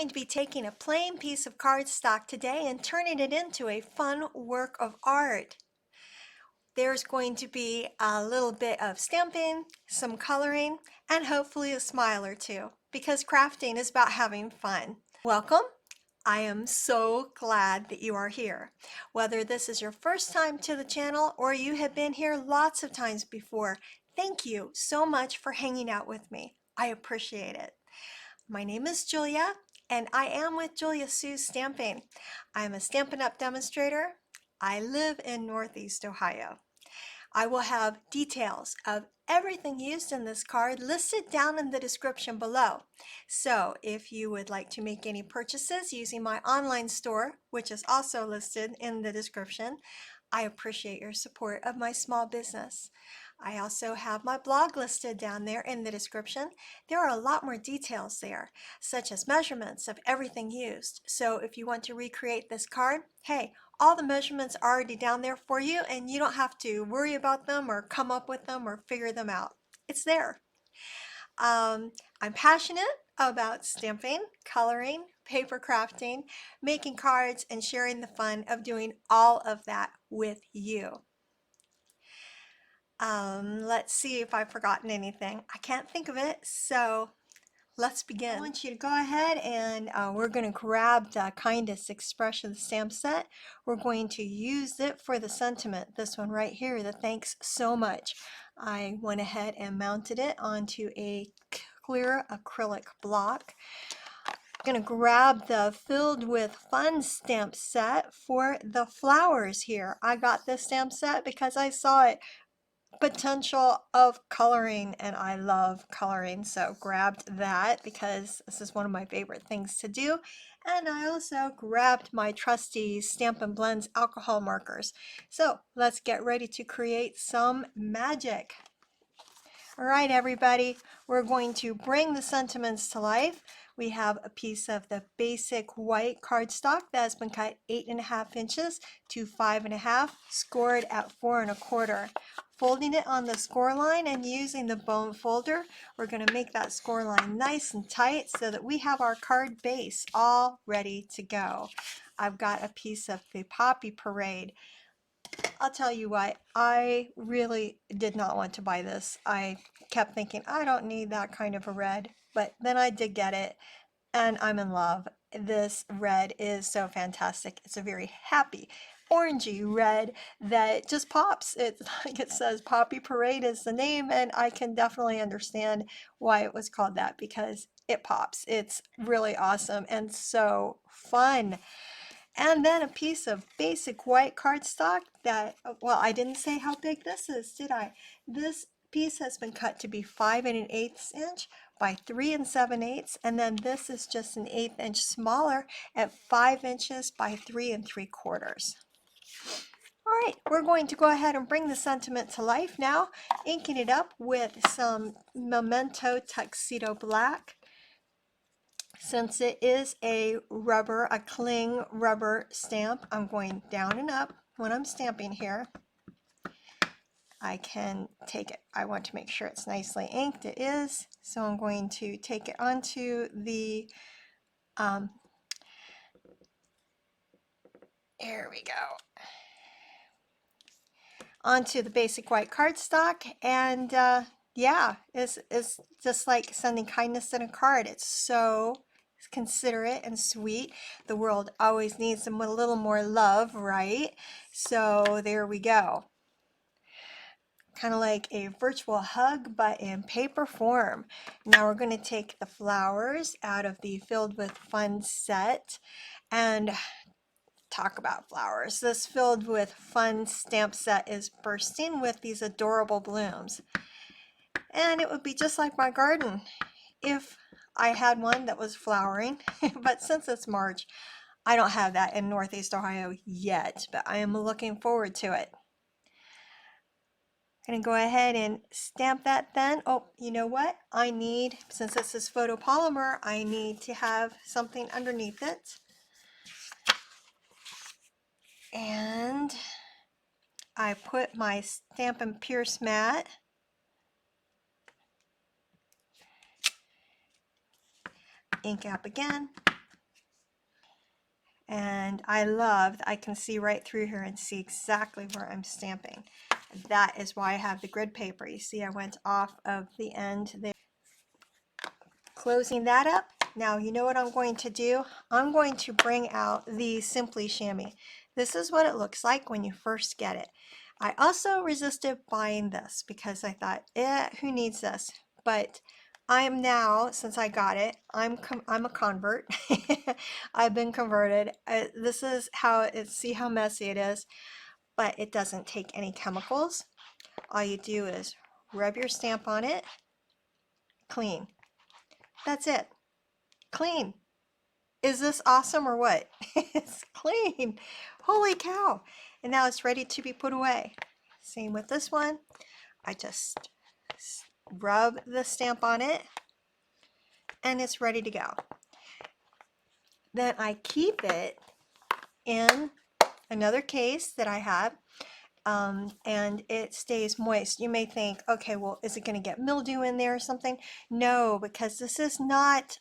going to be taking a plain piece of cardstock today and turning it into a fun work of art. There's going to be a little bit of stamping, some coloring, and hopefully a smile or two, because crafting is about having fun. Welcome. I am so glad that you are here. Whether this is your first time to the channel or you have been here lots of times before, thank you so much for hanging out with me. I appreciate it. My name is Julia, and I am with Julia Sue's Stamping. I am a Stampin' Up! Demonstrator. I live in Northeast Ohio. I will have details of everything used in this card listed down in the description below. So if you would like to make any purchases using my online store, which is also listed in the description, I appreciate your support of my small business. I also have my blog listed down there in the description. There are a lot more details there, such as measurements of everything used. So if you want to recreate this card, hey, all the measurements are already down there for you, and you don't have to worry about them or come up with them or figure them out. It's there. I'm passionate about stamping, coloring, paper crafting, making cards, and sharing the fun of doing all of that with you. Let's see if I've forgotten anything. I can't think of it, so let's begin. I want you to go ahead and we're going to grab the Kindest Expressions stamp set. We're going to use it for the sentiment, this one right here, the thanks so much. I went ahead and mounted it onto a clear acrylic block. I'm going to grab the Filled with Fun stamp set for the flowers here. I got this stamp set because I saw it potential of coloring, and I love coloring, so grabbed that because this is one of my favorite things to do. And I also grabbed my trusty Stampin Blends Alcohol Markers. So let's get ready to create some magic. All right, everybody, we're going to bring the sentiments to life. We have a piece of the basic white cardstock that has been cut 8.5 inches to 5.5, scored at 4 1/4. Folding it on the score line and using the bone folder, we're going to make that score line nice and tight so that we have our card base all ready to go. I've got a piece of the Poppy Parade. I'll tell you what, I really did not want to buy this. I kept thinking, I don't need that kind of a red, but then I did get it, and I'm in love. This red is so fantastic. It's a very happy orangey red that just pops. It's like it says Poppy Parade is the name, and I can definitely understand why it was called that, because it pops. It's really awesome and so fun. And then a piece of basic white cardstock that, well, I didn't say how big this is, did I? This piece has been cut to be 5 1/8 inch by 3 7/8, and then this is just an 1/8 inch smaller at 5 inches by 3 3/4. All right, we're going to go ahead and bring the sentiment to life now, inking it up with some Memento Tuxedo Black. Since it is a cling rubber stamp, I'm going down and up when I'm stamping here. I can take it. I want to make sure it's nicely inked. It is. So I'm going to take it onto the, there we go, onto the basic white cardstock. And yeah, it's just like sending kindness in a card. It's so considerate and sweet. The world always needs a little more love, right? So there we go. Kind of like a virtual hug, but in paper form. Now we're going to take the flowers out of the Filled with Fun set and talk about flowers. This Filled with Fun stamp set is bursting with these adorable blooms. And it would be just like my garden if I had one that was flowering, but since it's March, I don't have that in Northeast Ohio yet, but I am looking forward to it. I'm going to go ahead and stamp that then. Oh, you know what? I need, since this is photopolymer, I need to have something underneath it. And I put my Stampin' Pierce mat ink up again, And I can see right through here and see exactly where I'm stamping. That is why I have the grid paper. You see I went off of the end there. Closing that up. Now you know what I'm going to do? I'm going to bring out the Simply Shammy. This is what it looks like when you first get it. I also resisted buying this because I thought, who needs this? But I am now, since I got it, I'm a convert. I've been converted. This is how see how messy it is, but it doesn't take any chemicals. All you do is rub your stamp on it, clean. That's it. Clean. Is this awesome or what? It's clean. Holy cow. And now it's ready to be put away. Same with this one. I just rub the stamp on it and it's ready to go. Then I keep it in another case that I have, and it stays moist. You may think, okay, well, is it going to get mildew in there or something? No, because this is not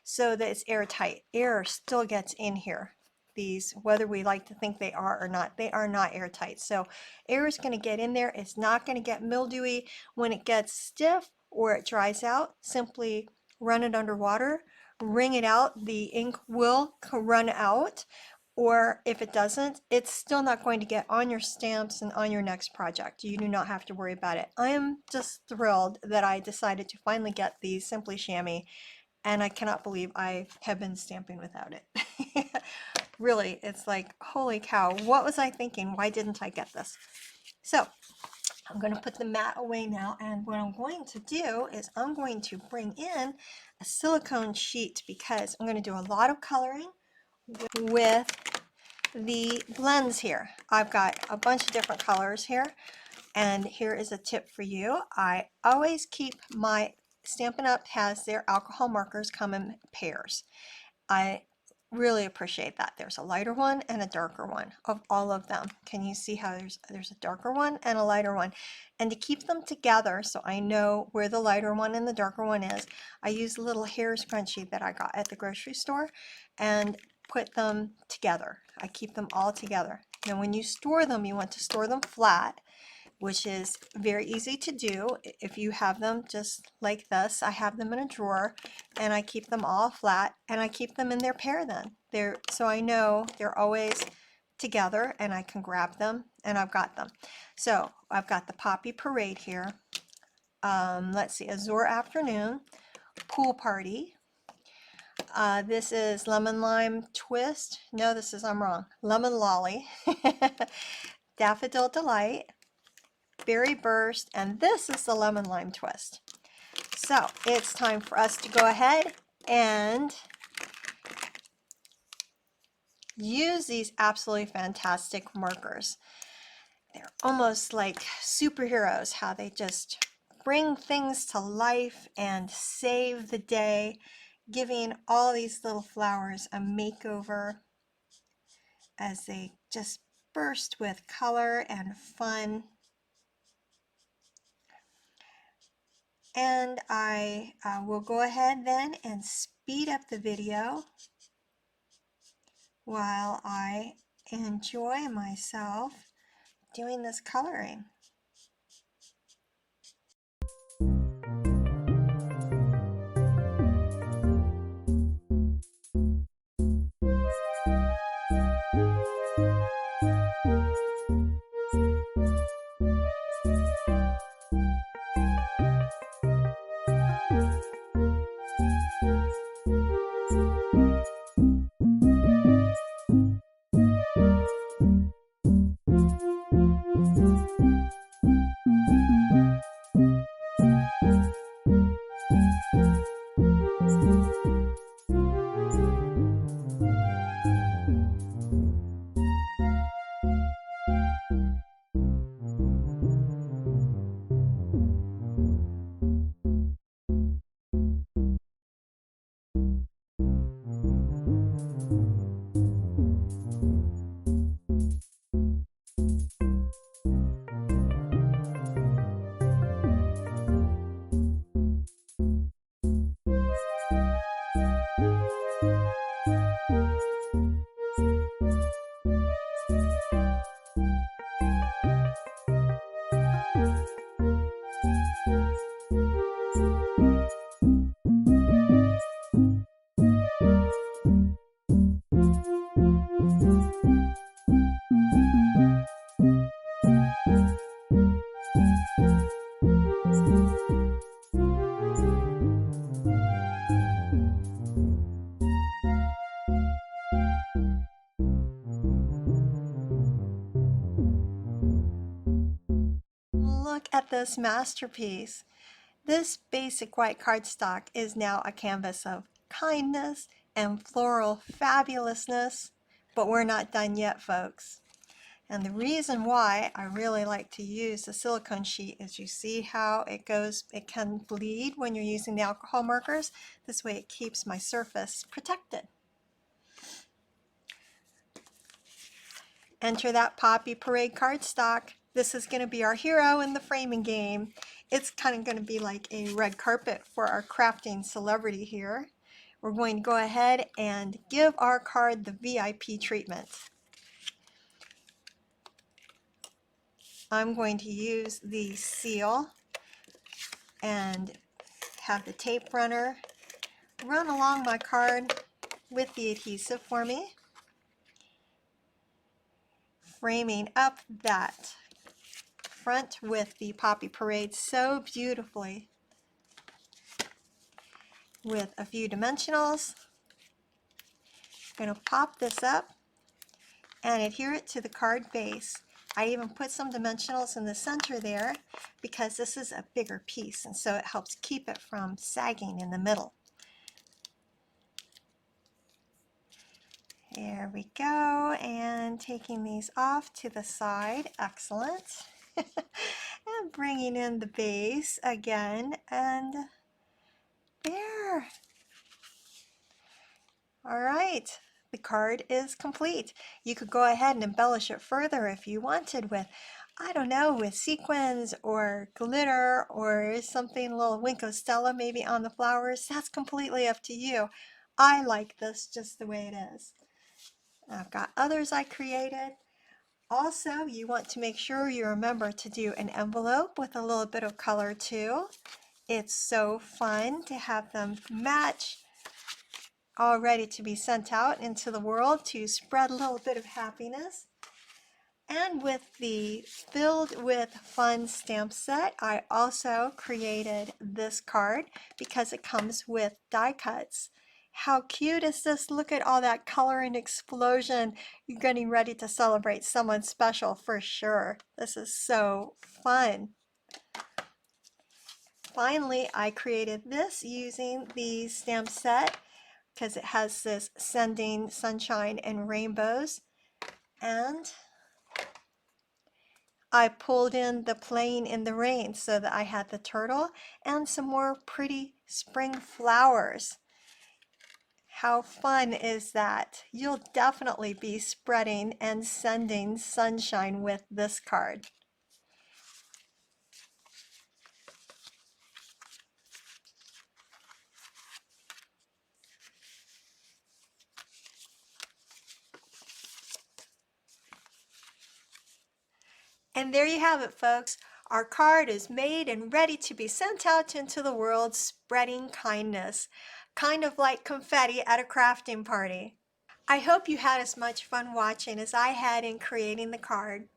so that it's airtight. Air still gets in here. These, whether we like to think they are or not, they are not airtight. So air is going to get in there. It's not going to get mildewy. When it gets stiff or it dries out, simply run it under water, wring it out. The ink will run out. Or if it doesn't, it's still not going to get on your stamps and on your next project. You do not have to worry about it. I am just thrilled that I decided to finally get these Simply Chamois, and I cannot believe I have been stamping without it. Really, it's like, holy cow, what was I thinking? Why didn't I get this? So I'm going to put the mat away now, and what I'm going to do is I'm going to bring in a silicone sheet because I'm going to do a lot of coloring with the blends here. I've got a bunch of different colors here, and here is a tip for you. I always keep my Stampin' Up! Has their alcohol markers come in pairs. I really appreciate that. There's a lighter one and a darker one of all of them. Can you see how there's a darker one and a lighter one? And to keep them together so I know where the lighter one and the darker one is, I use a little hair scrunchie that I got at the grocery store and put them together. I keep them all together. Now when you store them, you want to store them flat, which is very easy to do if you have them just like this. I have them in a drawer and I keep them all flat, and I keep them in their pair then. So I know they're always together and I can grab them, and I've got them. So I've got the Poppy Parade here. Let's see, Azure Afternoon, Pool Party. This is Lemon Lime Twist. No, I'm wrong. Lemon Lolly. Daffodil Delight, Berry Burst, and this is the Lemon Lime Twist. So it's time for us to go ahead and use these absolutely fantastic markers. They're almost like superheroes, how they just bring things to life and save the day, giving all these little flowers a makeover as they just burst with color and fun. And I will go ahead then and speed up the video while I enjoy myself doing this coloring. look at this masterpiece. This basic white cardstock is now a canvas of kindness and floral fabulousness, but we're not done yet, folks. And the reason why I really like to use the silicone sheet is you see how it goes, it can bleed when you're using the alcohol markers. This way it keeps my surface protected. Enter that Poppy Parade cardstock. This is going to be our hero in the framing game. It's kind of going to be like a red carpet for our crafting celebrity here. We're going to go ahead and give our card the VIP treatment. I'm going to use the seal and have the tape runner run along my card with the adhesive for me, framing up that front with the Poppy Parade so beautifully with a few dimensionals. I'm going to pop this up and adhere it to the card base. I even put some dimensionals in the center there because this is a bigger piece, and so it helps keep it from sagging in the middle. There we go, and taking these off to the side, excellent. And bringing in the base again, and there. All right, the card is complete. You could go ahead and embellish it further if you wanted with, I don't know, with sequins or glitter or something, a little Winko Stella maybe on the flowers. That's completely up to you. I like this just the way it is. I've got others I created. Also, you want to make sure you remember to do an envelope with a little bit of color too. It's so fun to have them match, all ready to be sent out into the world to spread a little bit of happiness. And with the Filled with Fun stamp set, I also created this card because it comes with die cuts. How cute is this? Look at all that color and explosion. You're getting ready to celebrate someone special for sure. This is so fun. Finally, I created this using the stamp set because it has this sending sunshine and rainbows. And I pulled in the playing in the rain so that I had the turtle and some more pretty spring flowers. How fun is that? You'll definitely be spreading and sending sunshine with this card. And there you have it, folks. Our card is made and ready to be sent out into the world, spreading kindness, kind of like confetti at a crafting party. I hope you had as much fun watching as I had in creating the card.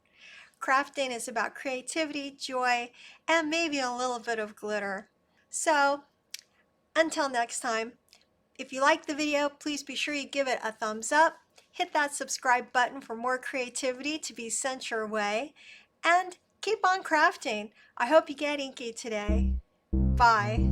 Crafting is about creativity, joy, and maybe a little bit of glitter. So, until next time, if you liked the video, please be sure you give it a thumbs up. Hit that subscribe button for more creativity to be sent your way. And keep on crafting. I hope you get inky today. Bye.